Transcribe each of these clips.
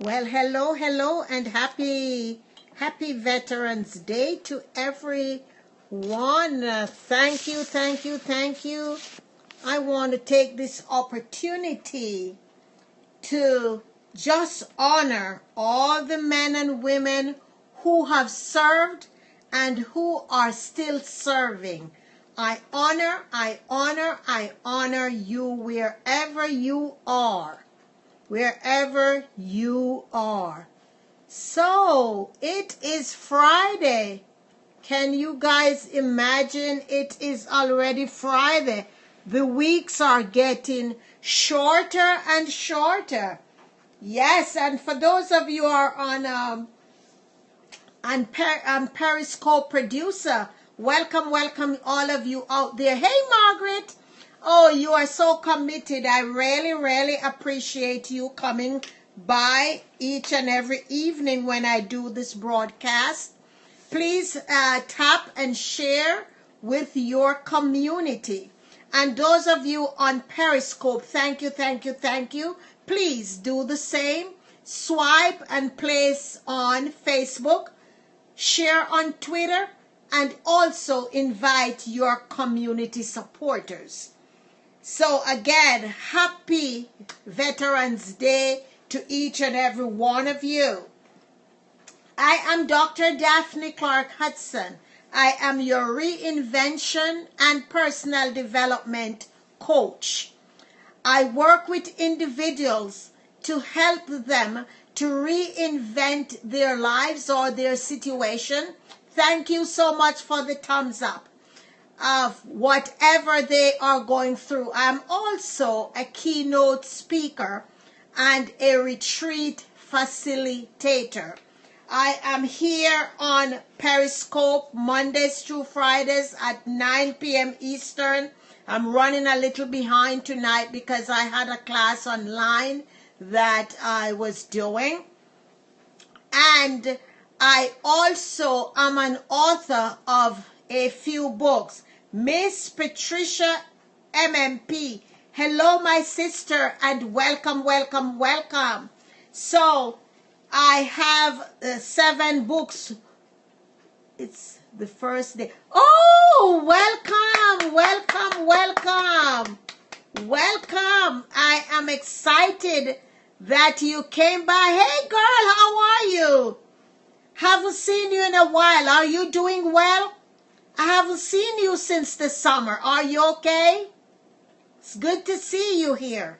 Well, hello, hello, and happy Veterans Day to everyone. Thank you, thank you, thank you. I want to take this opportunity to just honor all the men and women who have served and who are still serving. I honor you wherever you are. Wherever you are. So, it is Friday. Can you guys imagine it is already Friday? The weeks are getting shorter and shorter. Yes, and for those of you who are on Periscope producer, welcome all of you out there. Hey, Margaret. Oh, you are so committed. I really appreciate you coming by each and every evening when I do this broadcast. Please tap and share with your community. And those of you on Periscope, thank you. Please do the same. Swipe and place on Facebook, share on Twitter, and also invite your community supporters. So again, happy Veterans Day to each and every one of you. I am Dr. Daphne Clarke-Hudson. I am your reinvention and personal development coach. I work with individuals to help them to reinvent their lives or their situation. Thank you so much for the thumbs up of whatever they are going through. I'm also a keynote speaker and a retreat facilitator. I am here on Periscope Mondays through Fridays at 9 p.m. Eastern. I'm running a little behind tonight because I had a class online that I was doing. And I also am an author of a few books. Miss Patricia MMP. Hello, my sister, and welcome. So, I have 7 books. It's the first day. Oh, welcome. I am excited that you came by. Hey, girl, how are you? Haven't seen you in a while. Are you doing well? I haven't seen you since the summer. Are you okay? It's good to see you here.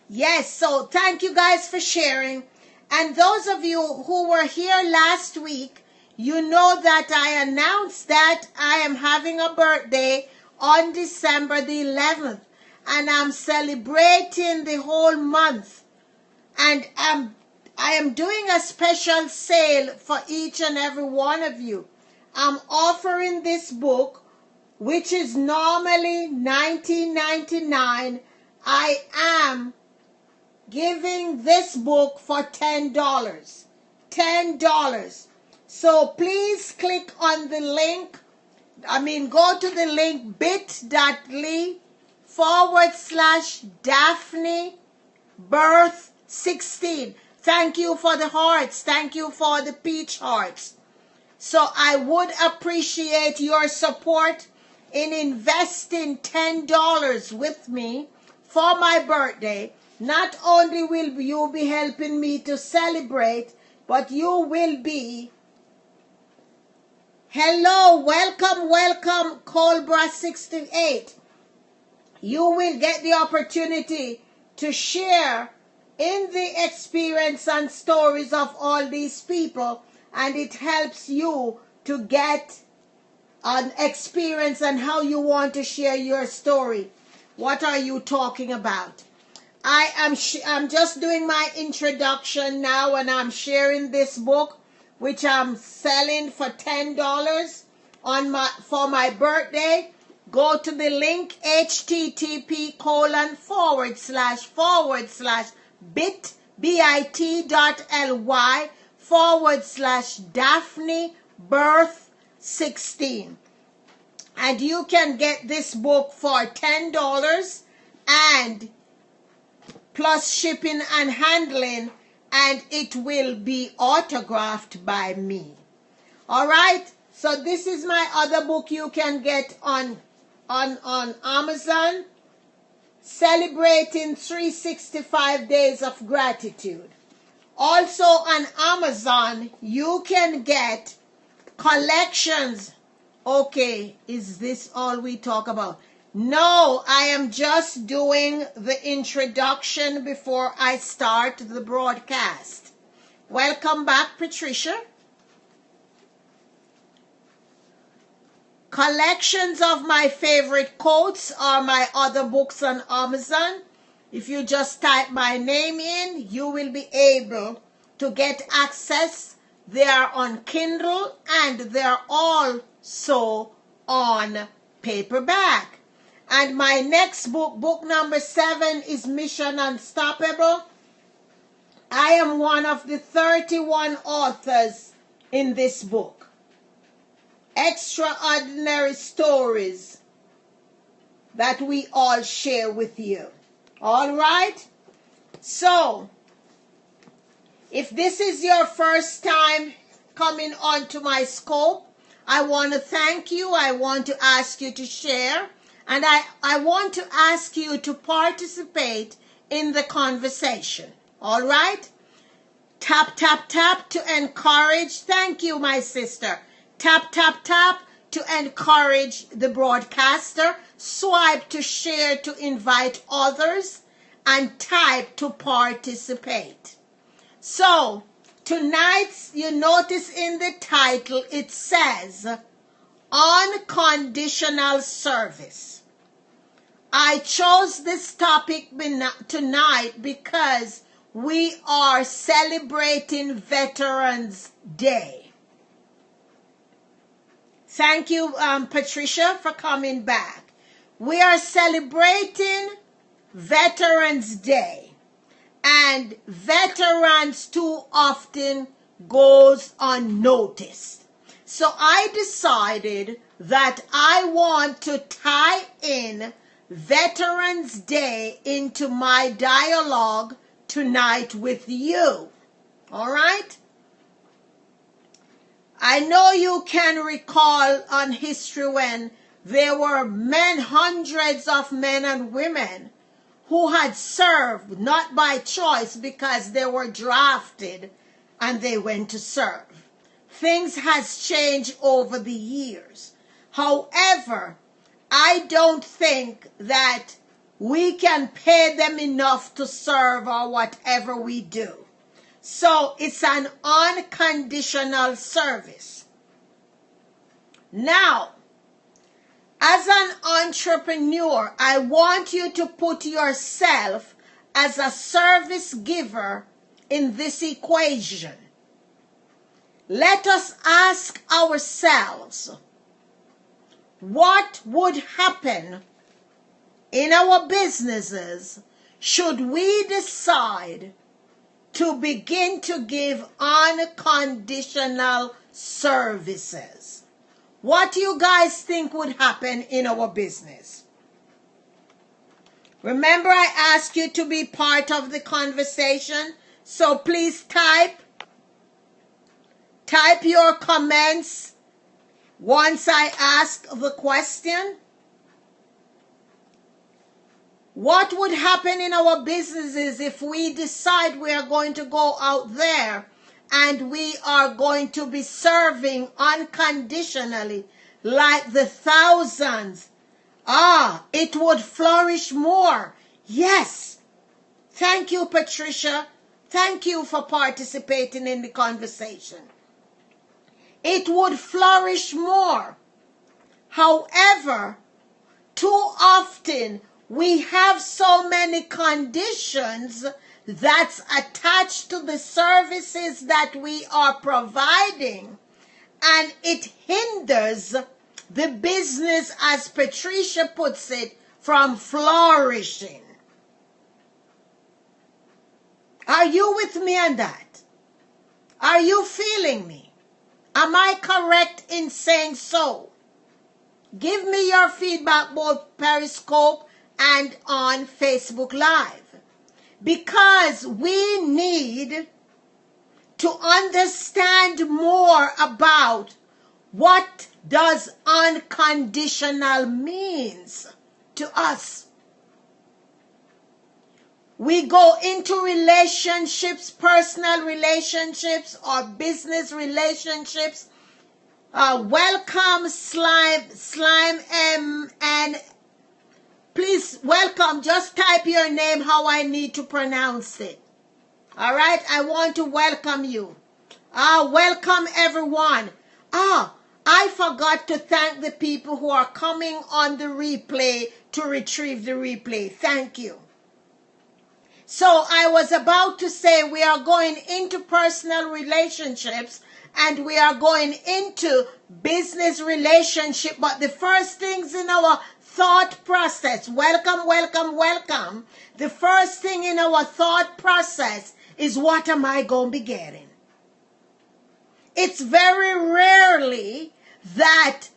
Yes, so thank you guys for sharing. And those of you who were here last week, you know that I announced that I am having a birthday on December the 11th. And I'm celebrating the whole month. And I am doing a special sale for each and every one of you. I'm offering this book, which is normally $19.99. I am giving this book for $10. $10. So please click on the link. Go to the link bit.ly/Daphne birth 16. Thank you for the hearts. Thank you for the peach hearts. So I would appreciate your support in investing $10 with me for my birthday. Not only will you be helping me to celebrate, but you will be... Hello, welcome, Colbra68. You will get the opportunity to share in the experience and stories of all these people, and it helps you to get an experience and how you want to share your story. What are you talking about? I'm just doing my introduction now, and I'm sharing this book, which I'm selling for $10 for my birthday. Go to the link http://bit.ly/Daphne birth 16. And you can get this book for $10, and plus shipping and handling, and it will be autographed by me. All right? So this is my other book you can get on Amazon, Celebrating 365 Days of Gratitude. Also on Amazon, you can get collections. Okay, is this all we talk about? No, I am just doing the introduction before I start the broadcast. Welcome back, Patricia. Collections of my favorite quotes are my other books on Amazon. If you just type my name in, you will be able to get access. They are on Kindle and they're also on paperback. And my next book, book number 7, is Mission Unstoppable. I am one of the 31 authors in this book. Extraordinary stories that we all share with you. All right? So, if this is your first time coming onto my scope, I want to thank you. I want to ask you to share. And I want to ask you to participate in the conversation. All right? Tap, tap, tap to encourage. Thank you, my sister. Tap, tap, tap to encourage the broadcaster. Swipe to share to invite others. And type to participate. So, tonight's, you notice in the title, it says, Unconditional Service. I chose this topic tonight because we are celebrating Veterans Day. Thank you, Patricia, for coming back. We are celebrating Veterans Day. And veterans too often goes unnoticed. So I decided that I want to tie in Veterans Day into my dialogue tonight with you. All right? I know you can recall on history when there were hundreds of men and women who had served not by choice because they were drafted and they went to serve. Things has changed over the years. However, I don't think that we can pay them enough to serve or whatever we do. So it's an unconditional service. Now, as an entrepreneur, I want you to put yourself as a service giver in this equation. Let us ask ourselves, what would happen in our businesses should we decide to begin to give unconditional services? What do you guys think would happen in our business? Remember, I asked you to be part of the conversation, so please type your comments once I ask the question. What would happen in our businesses if we decide we are going to go out there and we are going to be serving unconditionally like the thousands? It would flourish more. Yes. Thank you, Patricia. Thank you for participating in the conversation. It would flourish more. However, too often we have so many conditions that's attached to the services that we are providing, and it hinders the business, as Patricia puts it, from flourishing. Are you with me on that? Are you feeling me? Am I correct in saying so? Give me your feedback both Periscope and on Facebook Live. because we need to understand more about what does unconditional means to us. We go into relationships, personal relationships or business relationships. Welcome, Slime and please welcome. Just type your name how I need to pronounce it. All right, I want to welcome you. Welcome everyone. I forgot to thank the people who are coming on the replay to retrieve the replay. Thank you. So I was about to say we are going into personal relationships and we are going into business relationship. But the first things in our thought process, welcome, welcome, welcome. The first thing in our thought process is, what am I going to be getting? It's very rarely that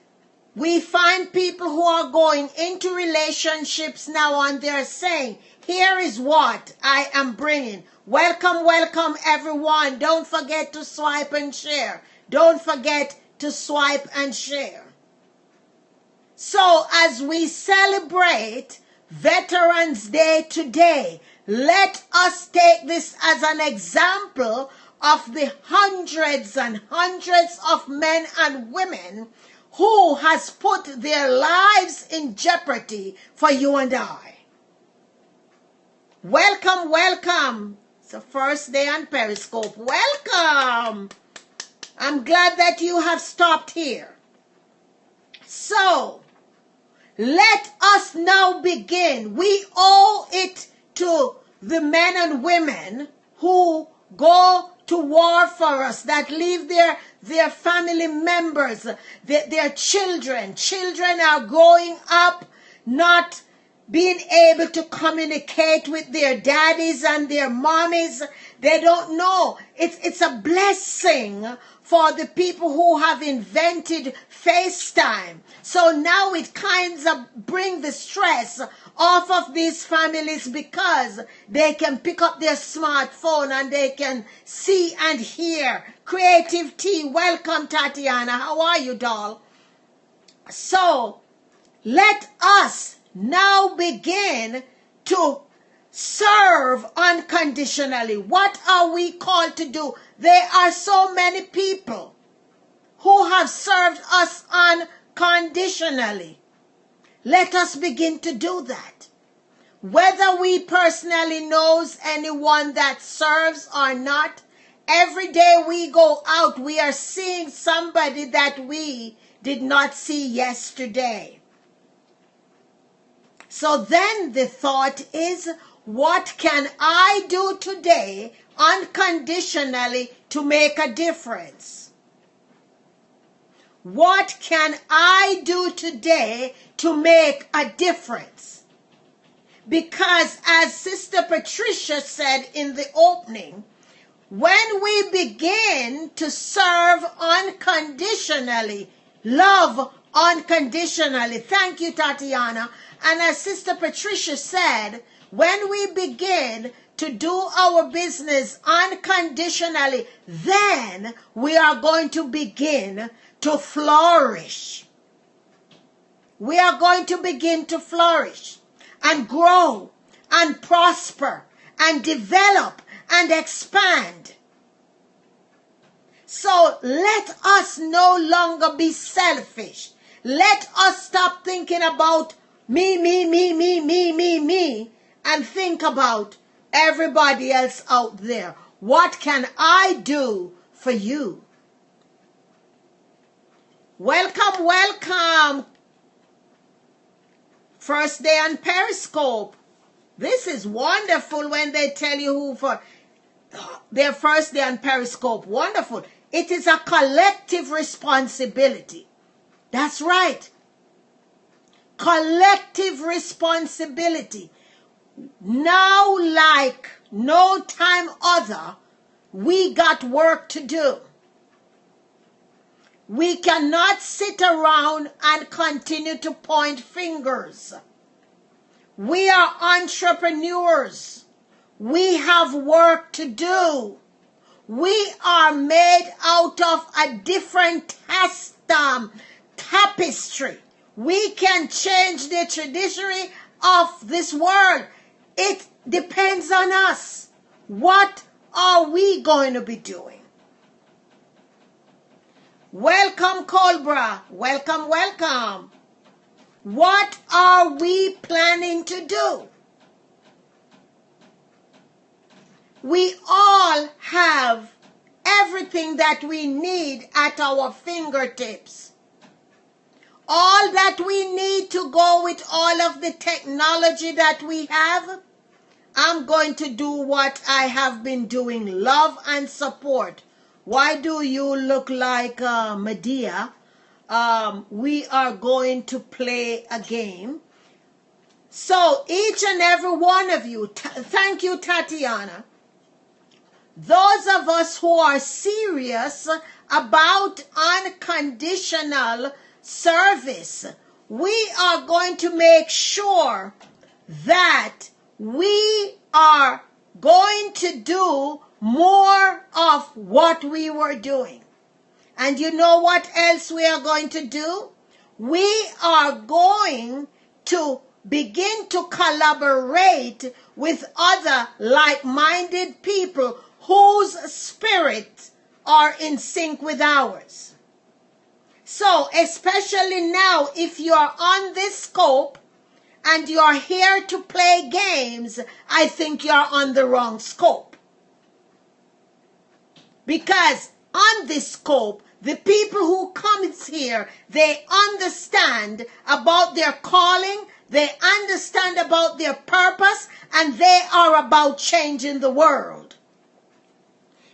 we find people who are going into relationships now and they're saying, here is what I am bringing. Welcome, welcome everyone. Don't forget to swipe and share. Don't forget to swipe and share. So as we celebrate Veterans Day today, let us take this as an example of the hundreds and hundreds of men and women who has put their lives in jeopardy for you and I. Welcome, welcome. It's the first day on Periscope. Welcome. I'm glad that you have stopped here. So, let us now begin. We owe it to the men and women who go to war for us, that leave their family members, their children. Children are growing up not being able to communicate with their daddies and their mommies. They don't know. It's a blessing for the people who have invented FaceTime. So now it kind of bring the stress off of these families because they can pick up their smartphone and they can see and hear. Creative Tea, welcome Tatiana. How are you, doll? So let us now begin to serve unconditionally. What are we called to do? There are so many people who have served us unconditionally. Let us begin to do that. Whether we personally knows anyone that serves or not, every day we go out, we are seeing somebody that we did not see yesterday. So then the thought is, what can I do today unconditionally to make a difference? What can I do today to make a difference? Because as Sister Patricia said in the opening, when we begin to serve unconditionally, love unconditionally, thank you, Tatiana. And as Sister Patricia said, when we begin to do our business unconditionally, then we are going to begin to flourish. We are going to begin to flourish and grow and prosper and develop and expand. So let us no longer be selfish. Let us stop thinking about me, and think about everybody else out there. What can I do for you? Welcome, welcome. First day on Periscope. This is wonderful when they tell you who for their first day on Periscope. Wonderful. It is a collective responsibility. That's right. Collective responsibility. Now, like no time other, we got work to do. We cannot sit around and continue to point fingers. We are entrepreneurs. We have work to do. We are made out of a different tapestry. We can change the trajectory of this world. It depends on us. What are we going to be doing? Welcome, Colbra. Welcome, welcome. What are we planning to do? We all have everything that we need at our fingertips. All that we need to go with all of the technology that we have. I'm going to do what I have been doing, love and support. Why do you look like Medea? We are going to play a game. So each and every one of you, thank you, Tatiana. Those of us who are serious about unconditional service, we are going to make sure that we are going to do more of what we were doing. And you know what else we are going to do? We are going to begin to collaborate with other like-minded people whose spirits are in sync with ours. So, especially now, if you are on this scope and you are here to play games, I think you are on the wrong scope. Because on this scope, the people who come here, they understand about their calling, they understand about their purpose, and they are about changing the world.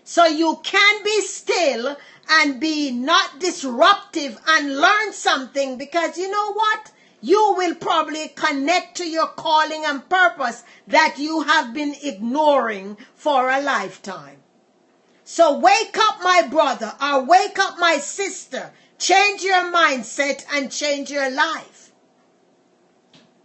So you can be still and be not disruptive and learn something, because you know what? You will probably connect to your calling and purpose that you have been ignoring for a lifetime. So wake up, my brother, or wake up, my sister. Change your mindset and change your life.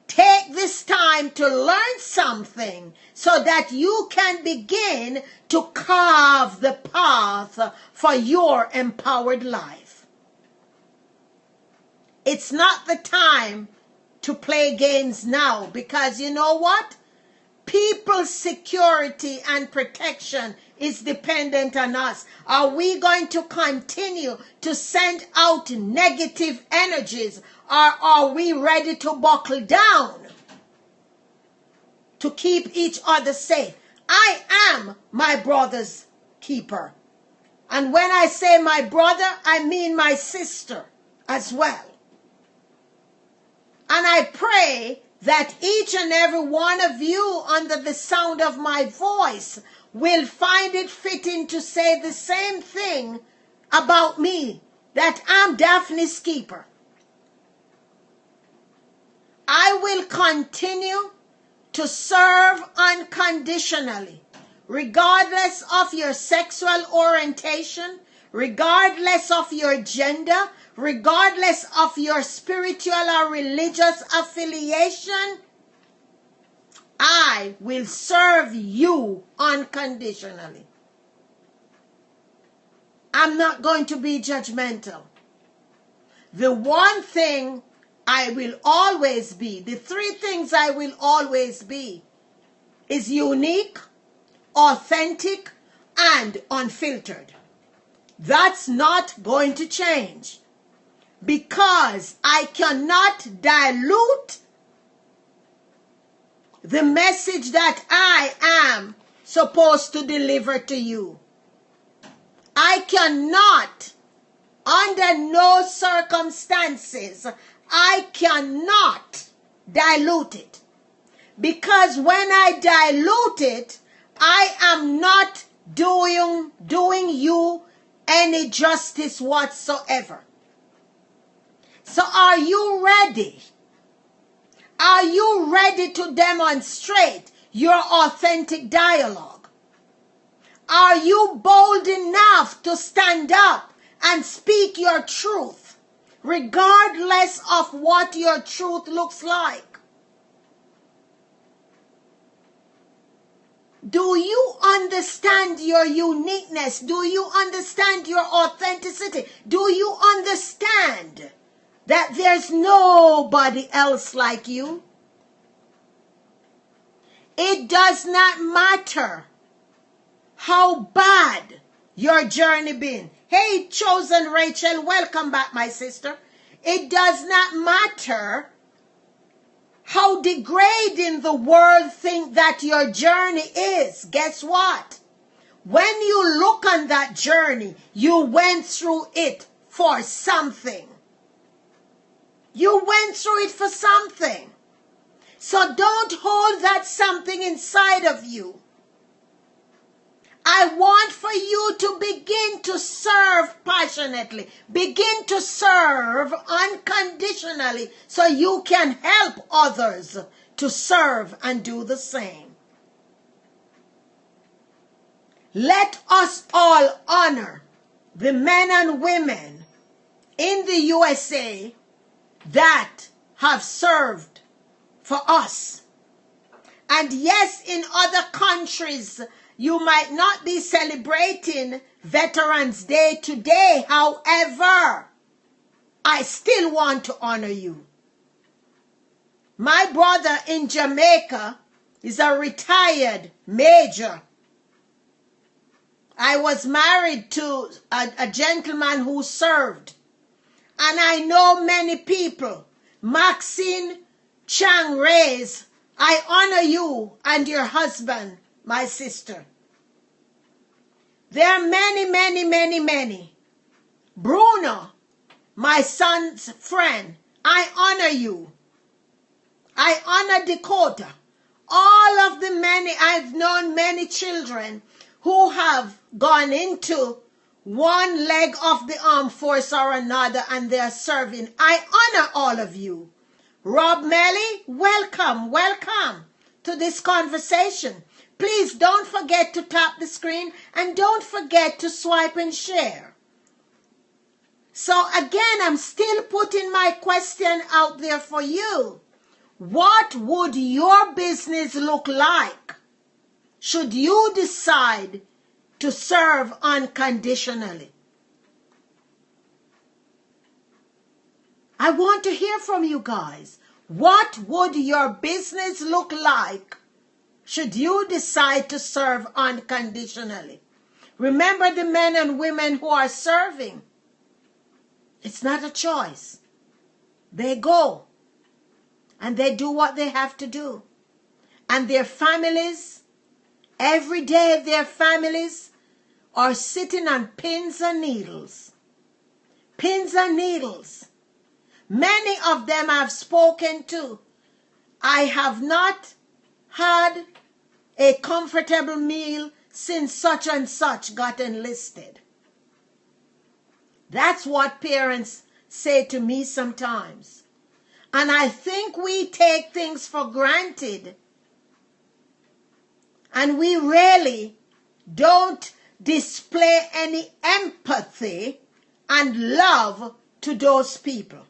Take this time to learn something so that you can begin to carve the path for your empowered life. It's not the time to play games now, because you know what? People's security and protection is dependent on us. Are we going to continue to send out negative energies, or are we ready to buckle down to keep each other safe? I am my brother's keeper. And when I say my brother, I mean my sister as well. And I pray that each and every one of you under the sound of my voice will find it fitting to say the same thing about me, that I'm Daphne's keeper. I will continue to serve unconditionally, regardless of your sexual orientation, regardless of your gender, regardless of your spiritual or religious affiliation. I will serve you unconditionally. I'm not going to be judgmental. The one thing I will always be, the three things I will always be, is unique, authentic, and unfiltered. That's not going to change, because I cannot dilute the message that I am supposed to deliver to you. I cannot, under no circumstances, I cannot dilute it. Because when I dilute it, I am not doing you any justice whatsoever. So are you ready? Are you ready to demonstrate your authentic dialogue? Are you bold enough to stand up and speak your truth, regardless of what your truth looks like? Do you understand your uniqueness? Do you understand your authenticity? Do you understand that there's nobody else like you? It does not matter how bad your journey been. Hey, chosen Rachel, welcome back, my sister. It does not matter how degrading the world think that your journey is. Guess what? When you look on that journey, you went through it for something. You went through it for something. So don't hold that something inside of you. I want for you to begin to serve passionately. Begin to serve unconditionally so you can help others to serve and do the same. Let us all honor the men and women in the USA that have served for us. And yes, in other countries, you might not be celebrating Veterans Day today. However, I still want to honor you. My brother in Jamaica is a retired major. I was married to a gentleman who served. And I know many people. Maxine Chang Reyes, I honor you and your husband, my sister. There are many. Bruno, my son's friend, I honor you. I honor Dakota. All of the many, I've known many children who have gone into one leg of the armed force or another and they're serving. I honor all of you. Rob Melly, welcome to this conversation. Please don't forget to tap the screen and don't forget to swipe and share. So again, I'm still putting my question out there for you. What would your business look like should you decide to serve unconditionally? I want to hear from you guys. What would your business look like should you decide to serve unconditionally? Remember the men and women who are serving. It's not a choice. They go and they do what they have to do. And their families, every day their families are sitting on pins and needles. Pins and needles. Many of them I've spoken to. I have not had a comfortable meal since such and such got enlisted. That's what parents say to me sometimes. And I think we take things for granted. And we really don't display any empathy and love to those people.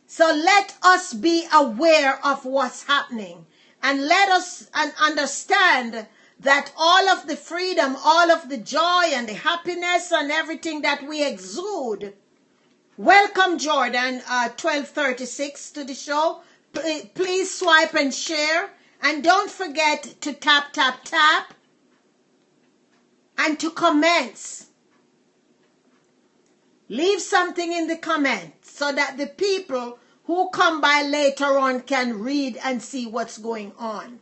So let us be aware of what's happening. And let us understand that all of the freedom, all of the joy and the happiness and everything that we exude. Welcome, Jordan, 1236 to the show. Please swipe and share. And don't forget to tap and to comments. Leave something in the comments so that the people who come by later on can read and see what's going on.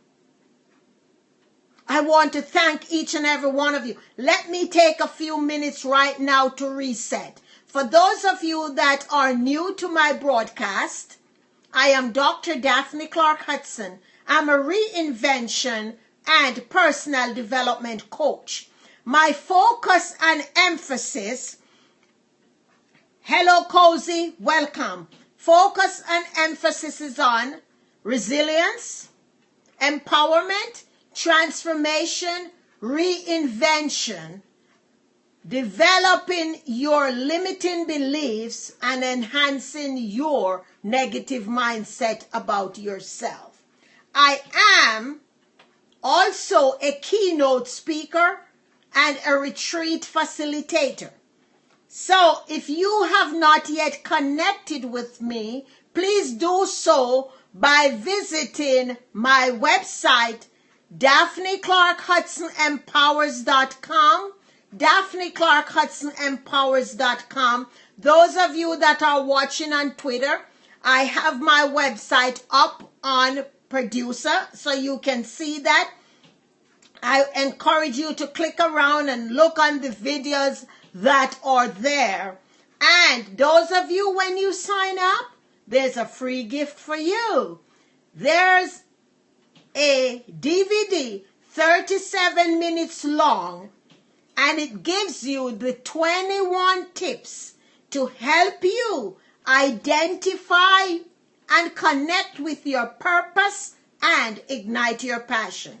I want to thank each and every one of you. Let me take a few minutes right now to reset. For those of you that are new to my broadcast, I am Dr. Daphne Clarke-Hudson. I'm a reinvention and personal development coach. My focus and emphasis, hello Cozy, welcome. Focus and emphasis is on resilience, empowerment, transformation, reinvention, developing your limiting beliefs and enhancing your negative mindset about yourself. I am also a keynote speaker, and a retreat facilitator. So if you have not yet connected with me, please do so by visiting my website, DaphneClarke-HudsonEmpowers.com, DaphneClarke-HudsonEmpowers.com. Those of you that are watching on Twitter, I have my website up on Producer, so you can see that. I encourage you to click around and look on the videos that are there. And those of you, when you sign up, there's a free gift for you. There's a DVD, 37 minutes long, and it gives you the 21 tips to help you identify and connect with your purpose and ignite your passion.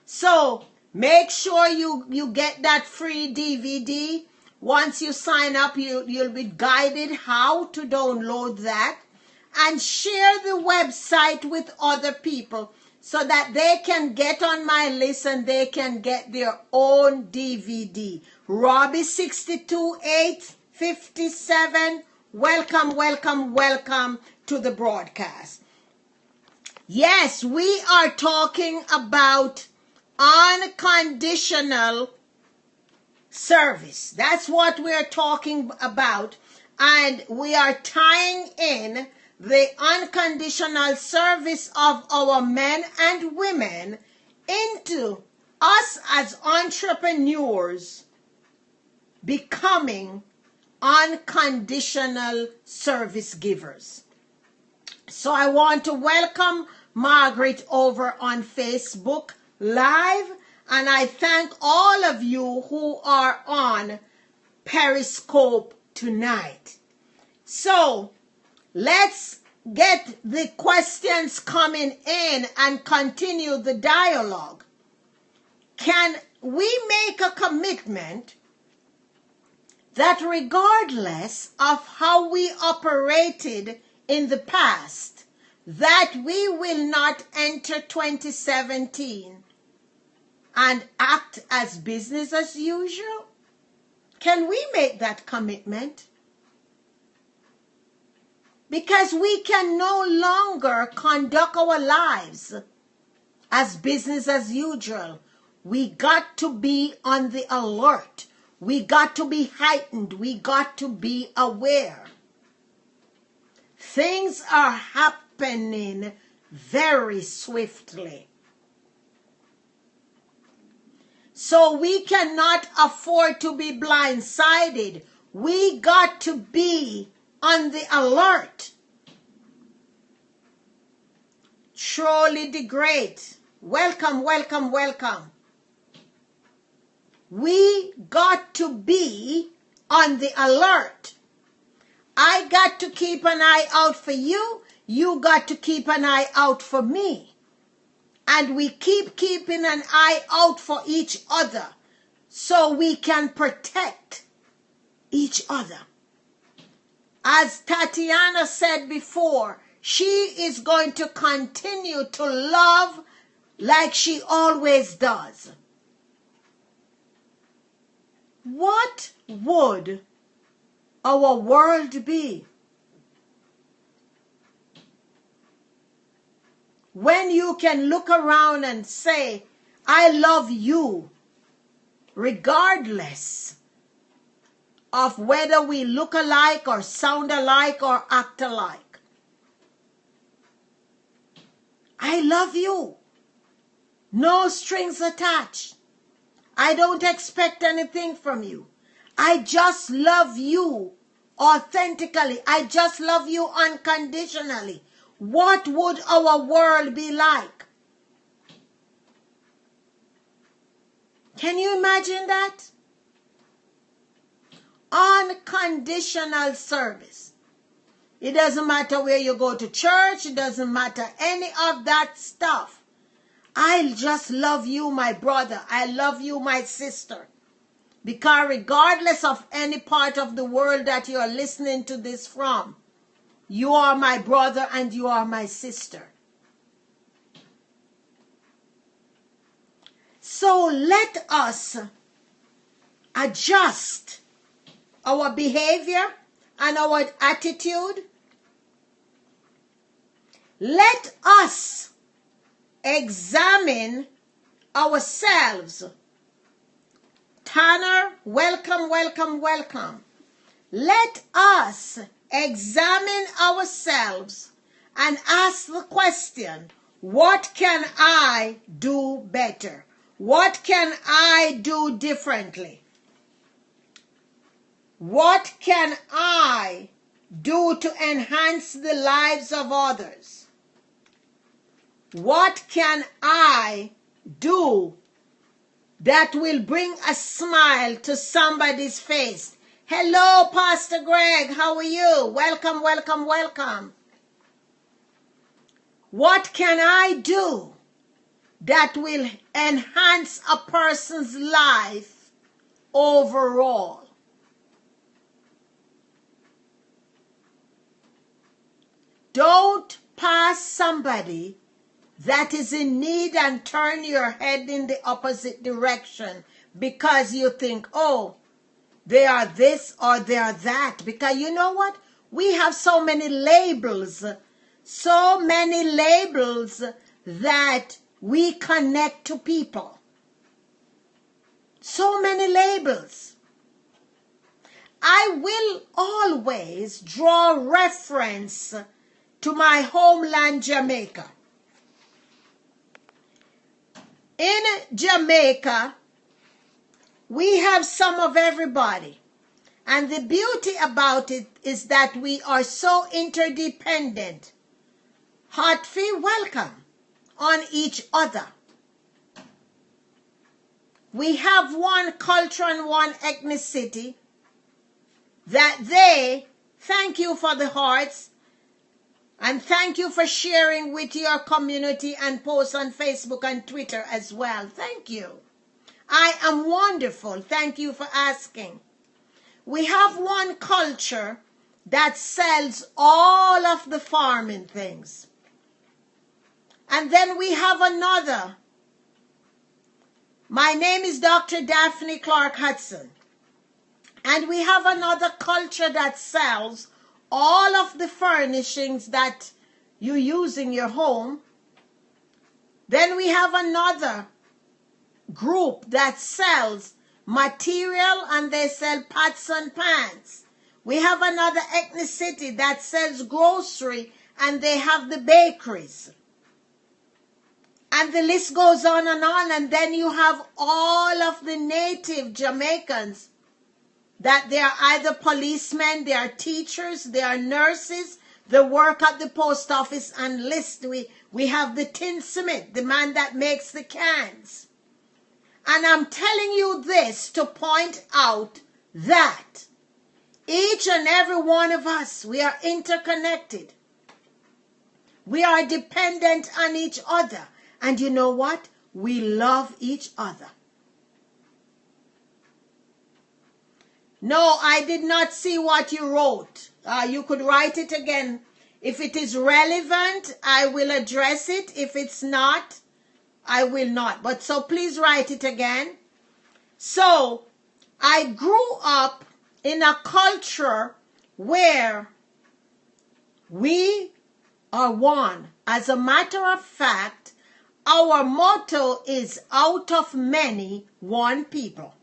So make sure you get that free DVD. Once you sign up, you'll be guided how to download that, and share the website with other people so that they can get on my list and they can get their own DVD. Robbie 62857, welcome, welcome, welcome to the broadcast. Yes, we are talking about unconditional service. That's what we're talking about. And we are tying in the unconditional service of our men and women into us as entrepreneurs becoming unconditional service givers. So I want to welcome Margaret over on Facebook Live, and I thank all of you who are on Periscope tonight. So let's get the questions coming in and continue the dialogue. Can we make a commitment that regardless of how we operated in the past, that we will not enter 2017 and act as business as usual? Can we make that commitment? Because we can no longer conduct our lives as business as usual. We got to be on the alert. We got to be heightened. We got to be aware. Things are happening very swiftly. So we cannot afford to be blindsided. We got to be on the alert. Truly the Great, welcome, welcome, welcome. We got to be on the alert. I got to keep an eye out for you. You got to keep an eye out for me. And we keep keeping an eye out for each other so we can protect each other. As Tatiana said before, she is going to continue to love like she always does. What would our world be when you can look around and say, I love you, regardless of whether we look alike or sound alike or act alike? I love you. No strings attached. I don't expect anything from you. I just love you authentically. I just love you unconditionally. What would our world be like? Can you imagine that? Unconditional service. It doesn't matter where you go to church. It doesn't matter any of that stuff. I just love you, my brother. I love you, my sister. Because regardless of any part of the world that you are listening to this from, you are my brother and you are my sister. So let us adjust our behavior and our attitude. Let us examine ourselves. Tanner, welcome, welcome, welcome. Let us examine ourselves and ask the question, what can I do better? What can I do differently? What can I do to enhance the lives of others? What can I do that will bring a smile to somebody's face? Hello, Pastor Greg. How are you? Welcome, welcome, welcome. What can I do that will enhance a person's life overall? Don't pass somebody that is in need and turn your head in the opposite direction because you think, oh, they are this or they are that. Because you know what? We have so many labels that we connect to people. So many labels. I will always draw reference to my homeland, Jamaica. In Jamaica, we have some of everybody. And the beauty about it is that we are so interdependent. Heartfelt welcome on each other. We have one culture and one ethnicity that they, thank you for the hearts, and thank you for sharing with your community and post on Facebook and Twitter as well. Thank you. I am wonderful. Thank you for asking. We have one culture that sells all of the farming things. And then we have another. My name is Dr. Daphne Clarke-Hudson. And we have another culture that sells all of the furnishings that you use in your home. Then we have another group that sells material and they sell pots and pans. We have another ethnicity that sells grocery and they have the bakeries. And the list goes on. And then you have all of the native Jamaicans that they are either policemen, they are teachers, they are nurses, they work at the post office, and list. We have the tinsmith, the man that makes the cans. And I'm telling you this to point out that each and every one of us, we are interconnected. We are dependent on each other. And you know what? We love each other. No, I did not see what you wrote. You could write it again. If it is relevant, I will address it. If it's not, I will not. But so please write it again. So, I grew up in a culture where we are one. As a matter of fact, our motto is out of many, one people.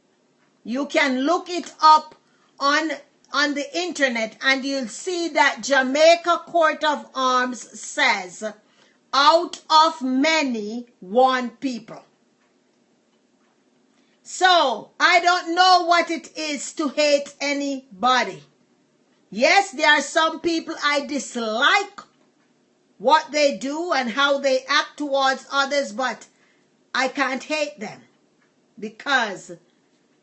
You can look it up on the internet and you'll see that Jamaica Court of Arms says, out of many, one people. So, I don't know what it is to hate anybody. Yes, there are some people I dislike what they do and how they act towards others, but I can't hate them because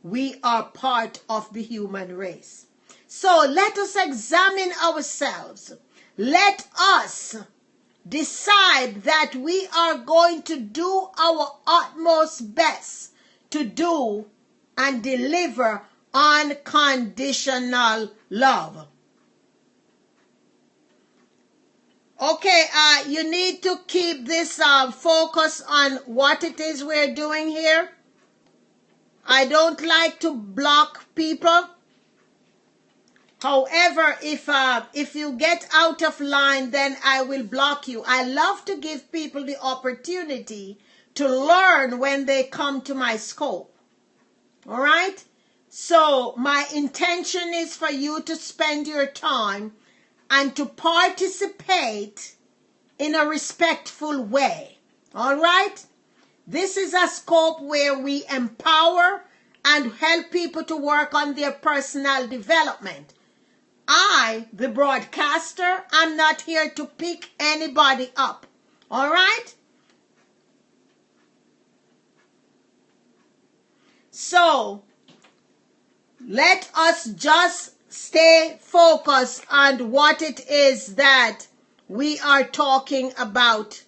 we are part of the human race. So let us examine ourselves. Let us decide that we are going to do our utmost best to do and deliver unconditional love. Okay, you need to keep this focus on what it is we're doing here. I don't like to block people. However, if you get out of line, then I will block you. I love to give people the opportunity to learn when they come to my scope. All right? So my intention is for you to spend your time and to participate in a respectful way. All right? This is a scope where we empower and help people to work on their personal development. I, the broadcaster, am not here to pick anybody up. All right? So, let us just stay focused on what it is that we are talking about.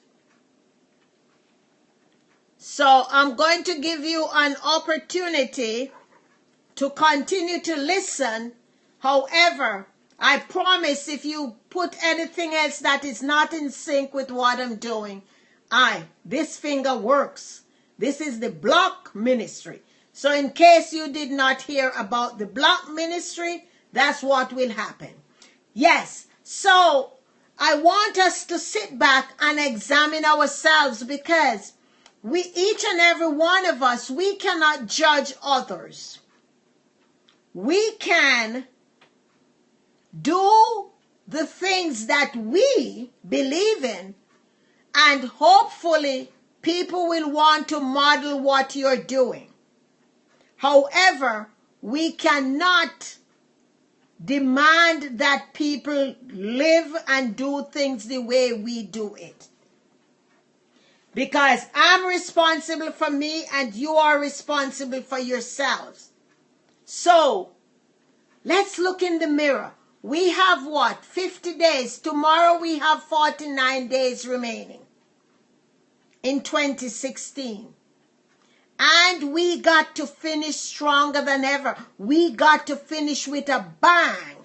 So, I'm going to give you an opportunity to continue to listen. However, I promise if you put anything else that is not in sync with what I'm doing, this finger works. This is the block ministry. So in case you did not hear about the block ministry, that's what will happen. Yes, so I want us to sit back and examine ourselves, because each and every one of us, we cannot judge others. We can do the things that we believe in, and hopefully people will want to model what you're doing. However, we cannot demand that people live and do things the way we do it. Because I'm responsible for me and you are responsible for yourselves. So, let's look in the mirror. We have what? 50 days. Tomorrow we have 49 days remaining in 2016. And we got to finish stronger than ever. We got to finish with a bang.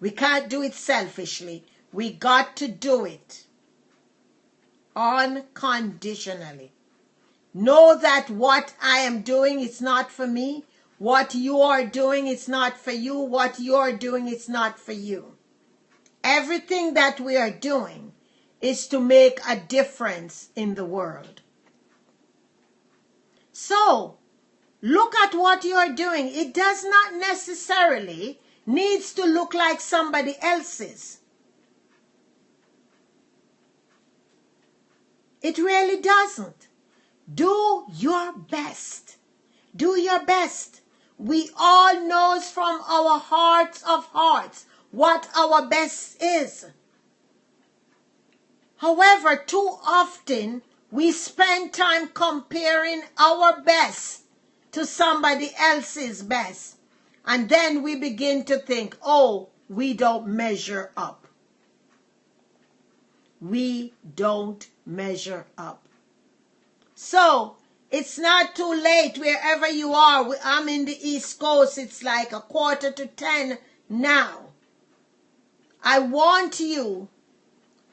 We can't do it selfishly. We got to do it unconditionally. Know that what I am doing is not for me. What you are doing is not for you. What you are doing is not for you. Everything that we are doing is to make a difference in the world. So, look at what you are doing. It does not necessarily needs to look like somebody else's. It really doesn't. Do your best. Do your best. We all know from our hearts of hearts what our best is. However, too often we spend time comparing our best to somebody else's best. And then we begin to think, oh, we don't measure up. We don't measure up. So, it's not too late wherever you are. I'm in the East Coast. It's like 9:45 now. I want you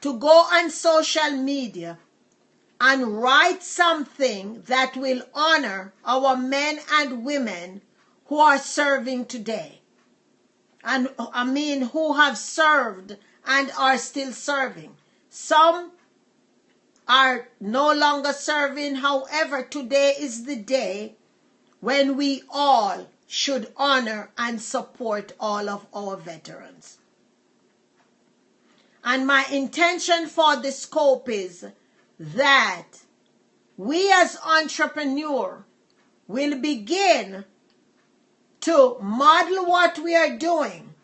to go on social media and write something that will honor our men and women who are serving today. And who have served and are still serving. Some are no longer serving. However, today is the day when we all should honor and support all of our veterans. And my intention for the scope is that we as entrepreneurs will begin to model what we are doing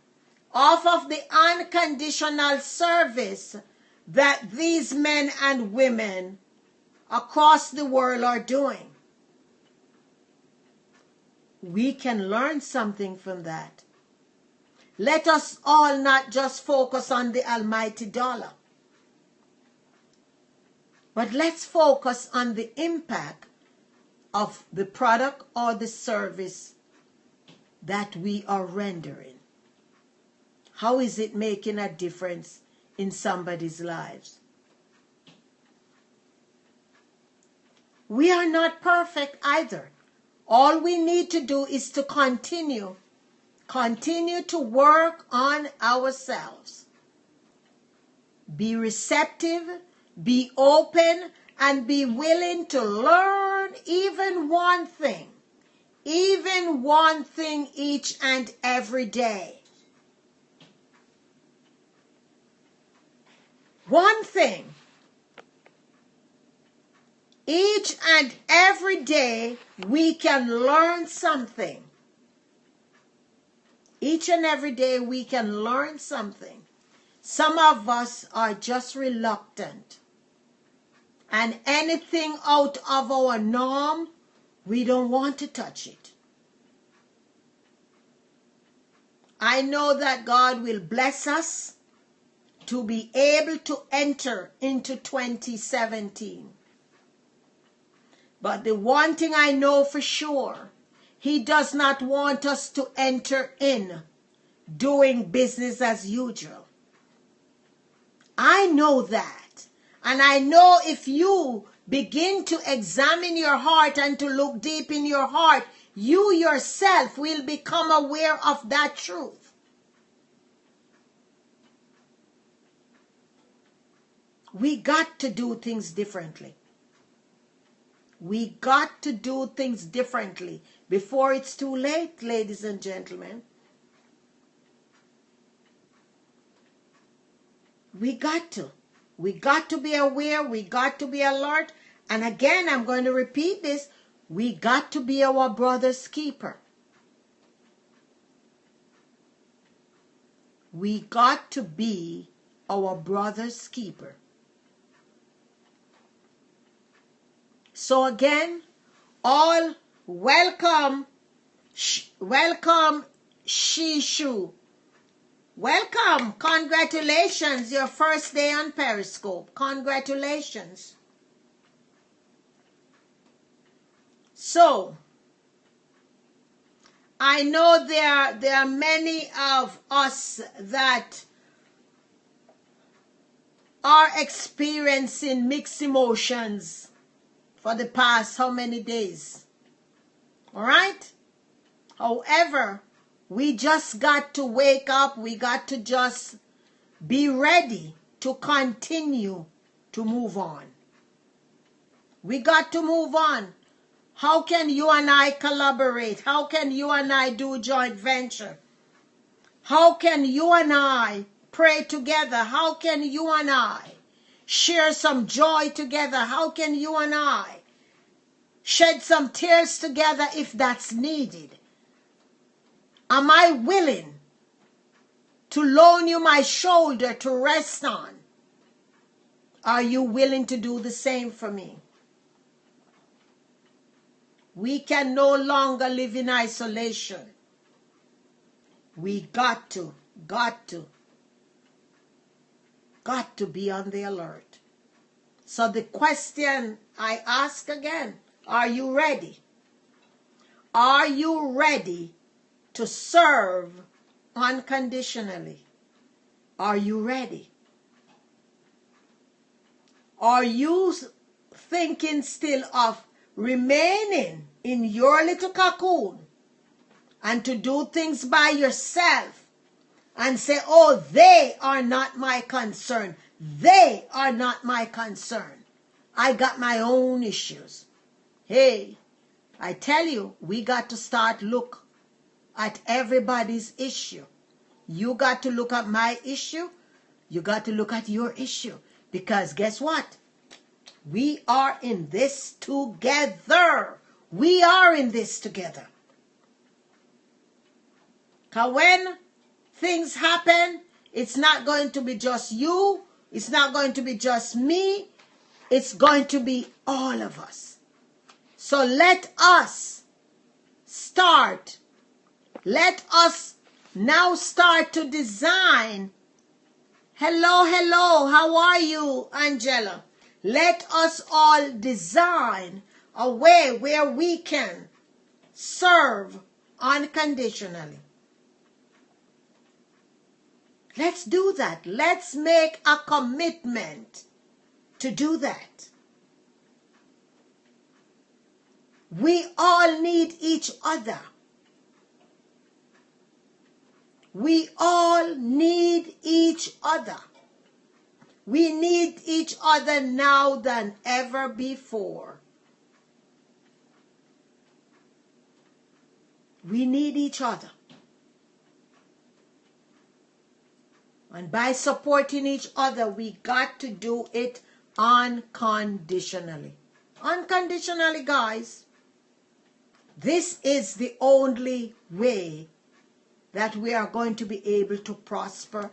off of the unconditional service that these men and women across the world are doing. We can learn something from that. Let us all not just focus on the almighty dollar, but let's focus on the impact of the product or the service that we are rendering. How is it making a difference in somebody's lives. We are not perfect either. All we need to do is to continue to work on ourselves. Be receptive, be open, and be willing to learn even one thing each and every day. One thing. Each and every day we can learn something. Each and every day we can learn something. Some of us are just reluctant. And anything out of our norm, we don't want to touch it. I know that God will bless us to be able to enter into 2017. But the one thing I know for sure, He does not want us to enter in doing business as usual. I know that. And I know if you begin to examine your heart and to look deep in your heart, you yourself will become aware of that truth. We got to do things differently. We got to do things differently before it's too late, ladies and gentlemen. We got to. We got to be aware. We got to be alert. And again, I'm going to repeat this. We got to be our brother's keeper. We got to be our brother's keeper. So again, all welcome Shishu. Welcome. Congratulations. Your first day on Periscope. Congratulations. So, I know there are many of us that are experiencing mixed emotions for the past how many days? All right? However, we just got to wake up. We got to just be ready to continue to move on. We got to move on. How can you and I collaborate? How can you and I do joint venture? How can you and I pray together? How can you and I share some joy together? How can you and I shed some tears together if that's needed? Am I willing to loan you my shoulder to rest on? Are you willing to do the same for me? We can no longer live in isolation. We got to be on the alert. So the question I ask again, are you ready? Are you ready to serve unconditionally? Are you ready? Are you thinking still of remaining in your little cocoon and to do things by yourself and say, oh, they are not my concern. They are not my concern. I got my own issues. Hey, I tell you, we got to start look at everybody's issue. You got to look at my issue. You got to look at your issue. Because guess what? We are in this together. We are in this together. Because when things happen, it's not going to be just you. It's not going to be just me. It's going to be all of us. So let us start. Let us now start to design. Hello. How are you, Angela? Let us all design a way where we can serve unconditionally. Let's do that. Let's make a commitment to do that. We all need each other. We all need each other. We need each other now than ever before. We need each other. And by supporting each other, we got to do it unconditionally. Unconditionally, guys. This is the only way that we are going to be able to prosper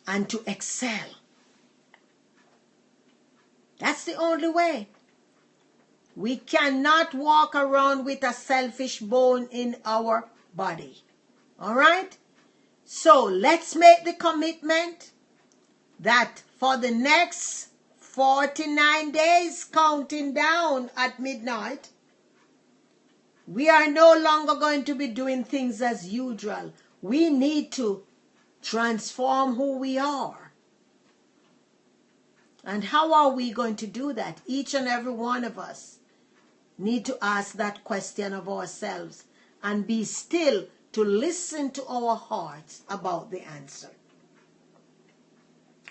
and to excel. That's the only way. We cannot walk around with a selfish bone in our body. All right? So let's make the commitment that for the next 49 days, counting down at midnight, we are no longer going to be doing things as usual. We need to transform who we are. And how are we going to do that? Each and every one of us need to ask that question of ourselves and be still to listen to our hearts about the answer.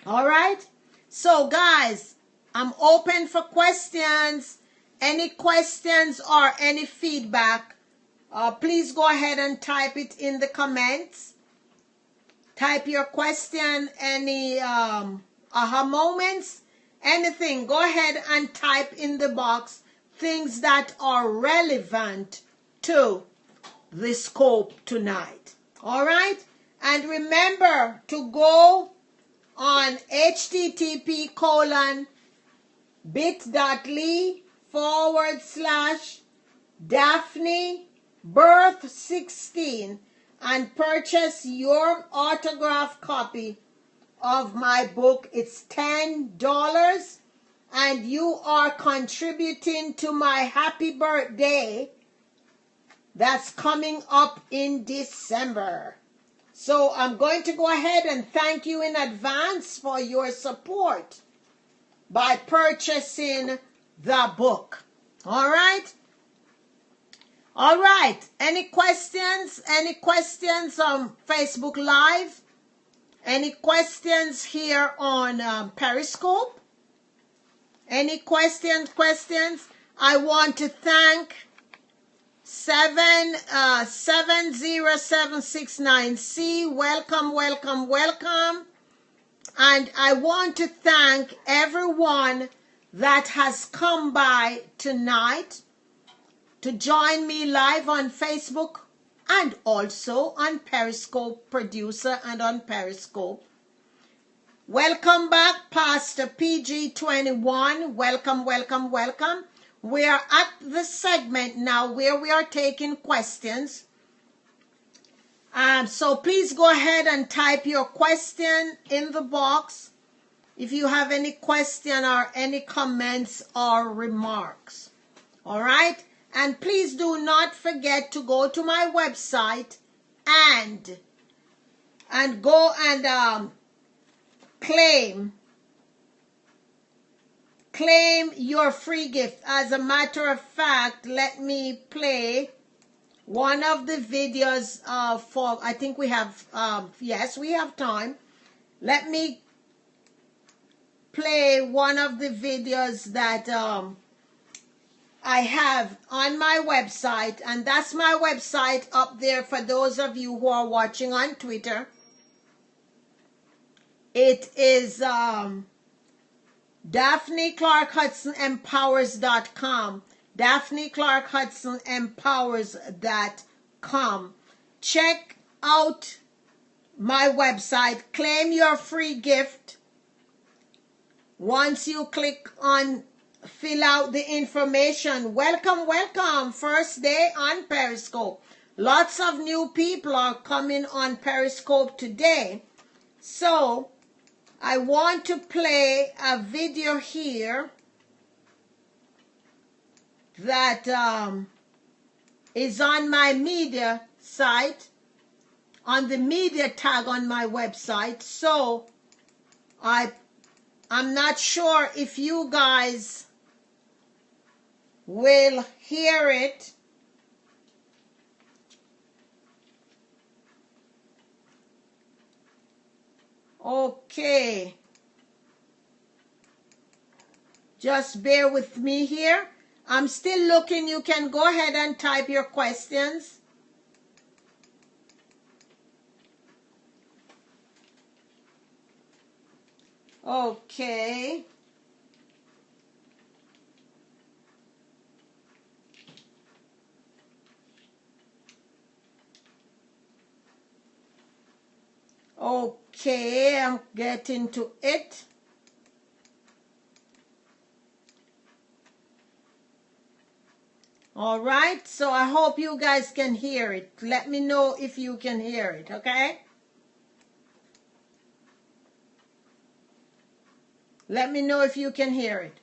All right? So, guys, I'm open for questions. Any questions or any feedback, please go ahead and type it in the comments. Type your question, any aha moments, anything. Go ahead and type in the box things that are relevant to the scope tonight. All right? And remember to go on http://bit.ly/Daphne birth 16 and purchase your autographed copy of my book. It's $10 and you are contributing to my happy birthday that's coming up in December. So I'm going to go ahead and thank you in advance for your support by purchasing the book. All right? All right. Any questions? Any questions on Facebook Live? Any questions here on Periscope? Any questions? I want to thank 70769C. Welcome. And I want to thank everyone that has come by tonight to join me live on Facebook and also on Periscope Producer and on Periscope. Welcome back, Pastor PG21. Welcome. We are at the segment now where we are taking questions. So please go ahead and type your question in the box if you have any question or any comments or remarks. All right? And please do not forget to go to my website and go and claim your free gift. As a matter of fact, let me play one of the videos for, I think we have, yes, we have time. Let me play one of the videos that I have on my website, and that's my website up there for those of you who are watching on Twitter. It is Daphne Clarke-Hudson Empowers.com. Daphne Clarke-Hudson Empowers.com. Check out my website. Claim your free gift. Once you click on fill out the information. Welcome. First day on Periscope. Lots of new people are coming on Periscope today. So I want to play a video here that is on my media site on the media tag on my website. So I'm not sure if you guys will hear it. Okay. Just bear with me here. I'm still looking. You can go ahead and type your questions. Okay. Okay, I'm getting to it. All right, so I hope you guys can hear it. Let me know if you can hear it, okay? Let me know if you can hear it.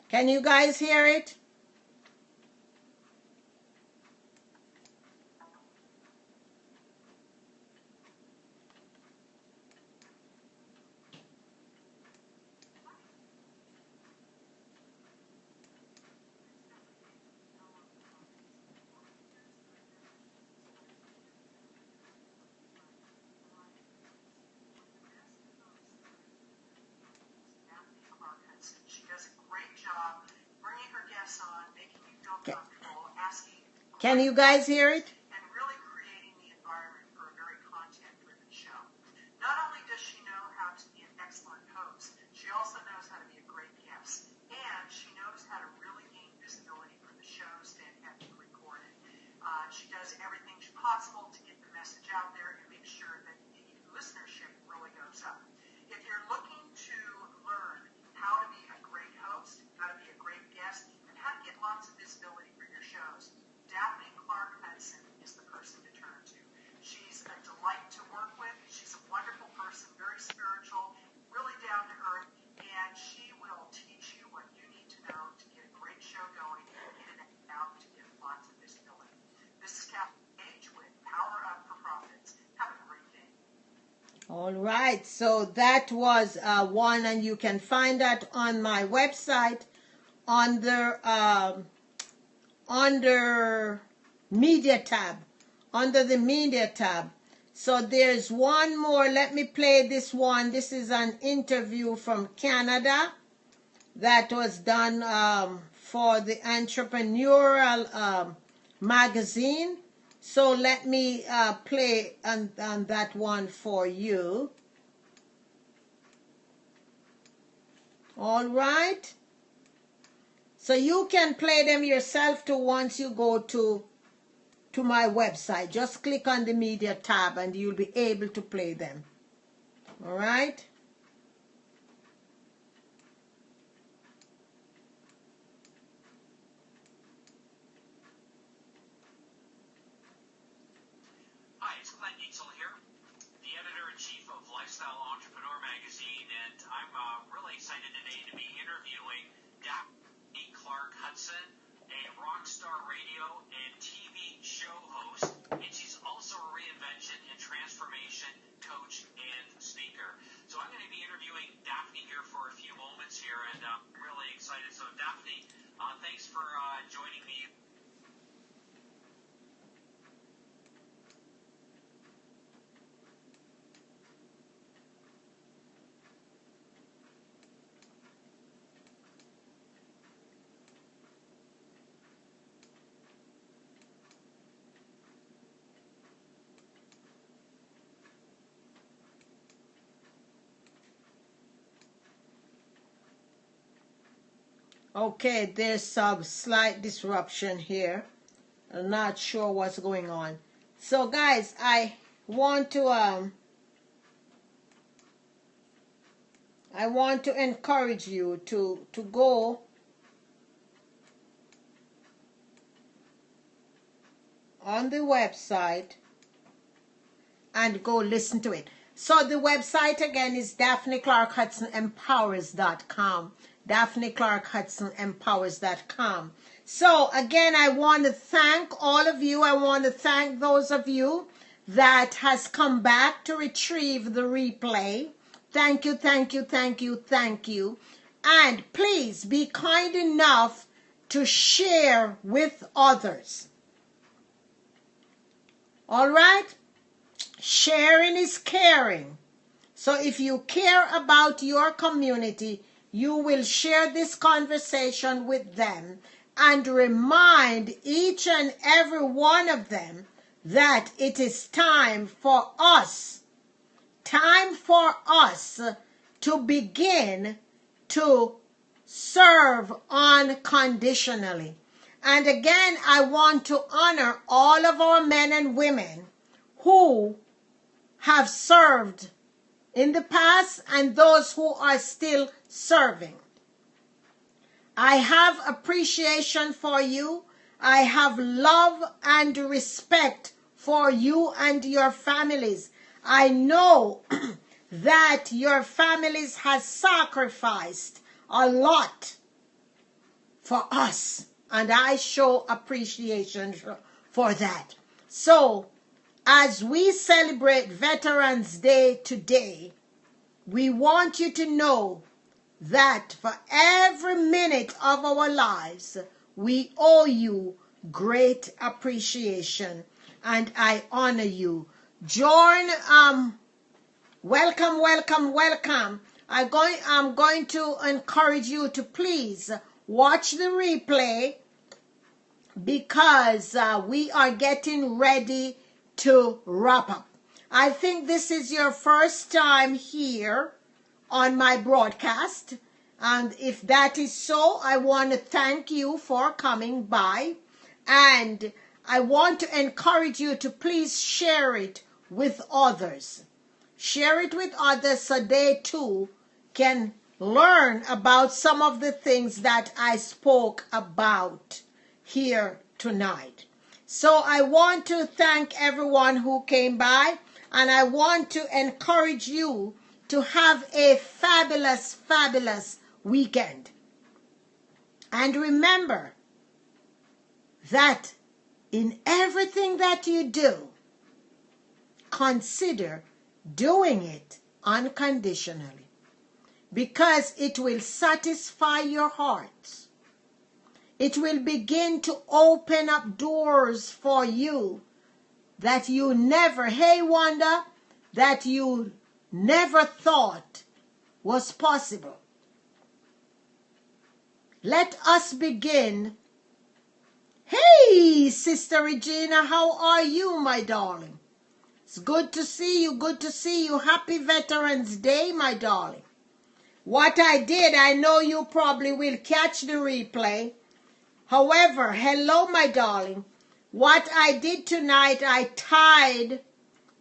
Can you guys hear it? Daphne Clarke-Hudson. She does a great job bringing her guests on, making you feel comfortable, asking. Can you guys hear it? And really creating the environment for a very content-driven show. Not only does she know how to be an excellent host, she also knows how to be a great guest. And she knows how to really gain visibility for the shows that have been recorded. She does everything possible to get the message out there and make sure that the listenership really goes up. If you're looking to learn how to be a great host, how to be a great guest, and how to get lots of visibility for your shows, Daphne Clarke-Hudson is the person to turn to. She's a delight to work with. She's a wonderful person, very spiritual, really down to earth, and she will teach you what you need to know to get a great show going and get it out to get lots of visibility. This is Daphne with Power Up for Profits. Have a great day. All right, so that was one, and you can find that on my website under media tab, under the media tab. So there's one more. Let me play this one. This is an interview from Canada that was done for the Entrepreneurial magazine. So let me play on that one for you. All right. So you can play them yourself too once you go to my website. Just click on the media tab and you'll be able to play them. All right. Editor-in-Chief of Lifestyle Entrepreneur magazine, and I'm really excited today to be interviewing Daphne Clarke-Hudson, a rock star radio and TV show host, and she's also a reinvention and transformation coach and speaker. So I'm going to be interviewing Daphne here for a few moments here, and I'm really excited. So Daphne, thanks for joining me. Okay, there's some slight disruption here. I'm not sure what's going on. So guys, I want to encourage you to go on the website and go listen to it. So the website again is DaphneClarke-HudsonEmpowers.com. DaphneClarke-HudsonEmpowers.com. So again, I want to thank all of you. I want to thank those of you that has come back to retrieve the replay. Thank you, thank you, thank you, thank you. And please be kind enough to share with others. All right? Sharing is caring. So if you care about your community, you will share this conversation with them and remind each and every one of them that it is time for us to begin to serve unconditionally. And again, I want to honor all of our men and women who have served in the past and those who are still serving. I have appreciation for you. I have love and respect for you and your families. I know that your families have sacrificed a lot for us, and I show appreciation for that. So, as we celebrate Veterans Day today, we want you to know that for every minute of our lives, we owe you great appreciation, and I honor you. Join, welcome, welcome, welcome. I'm going to encourage you to please watch the replay because we are getting ready to wrap up. I think this is your first time here on my broadcast, and if that is so, I want to thank you for coming by, and I want to encourage you to please share it with others. Share it with others so they too can learn about some of the things that I spoke about here tonight. So I want to thank everyone who came by, and I want to encourage you to have a fabulous, fabulous weekend. And remember that in everything that you do, consider doing it unconditionally, because it will satisfy your heart. It will begin to open up doors for you that you never, hey Wanda, that you never thought was possible. Let us begin. Hey, Sister Regina, how are you, my darling? It's good to see you, good to see you. Happy Veterans Day, my darling. What I did, I know you probably will catch the replay. However, hello, my darling. What I did tonight, I tied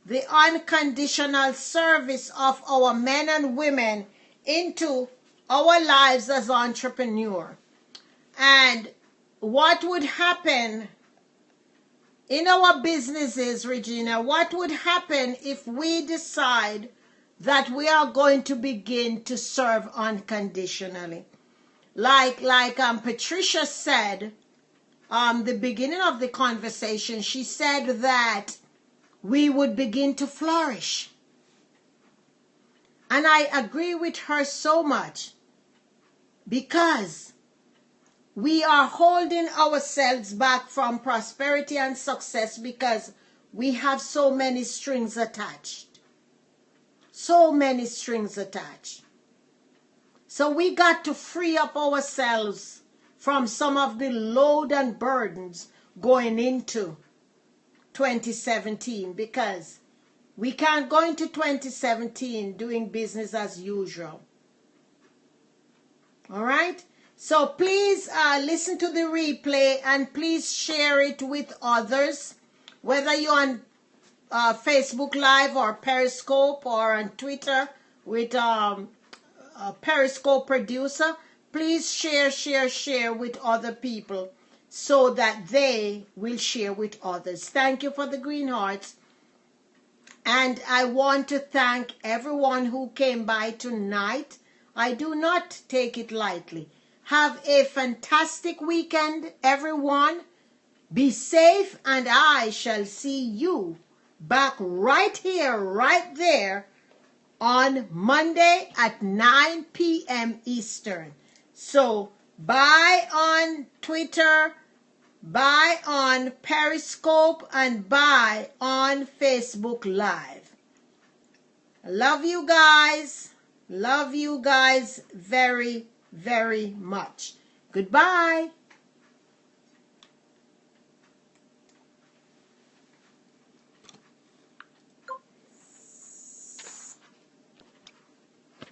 the unconditional service of our men and women into our lives as entrepreneurs. And what would happen in our businesses, Regina, what would happen if we decide that we are going to begin to serve unconditionally? Like Patricia said, the beginning of the conversation, she said that we would begin to flourish. And I agree with her so much, because we are holding ourselves back from prosperity and success because we have so many strings attached. So many strings attached. So we got to free up ourselves from some of the load and burdens going into 2017, because we can't go into 2017 doing business as usual. All right? So please listen to the replay and please share it with others, whether you're on Facebook Live or Periscope or on Twitter with Periscope producer. Please share with other people so that they will share with others. Thank you for the green hearts. And I want to thank everyone who came by tonight. I do not take it lightly. Have a fantastic weekend, everyone. Be safe, and I shall see you back right here, right there on Monday at 9 p.m. Eastern. So, bye on Twitter, bye on Periscope, and bye on Facebook Live. Love you guys. Love you guys very, very much. Goodbye.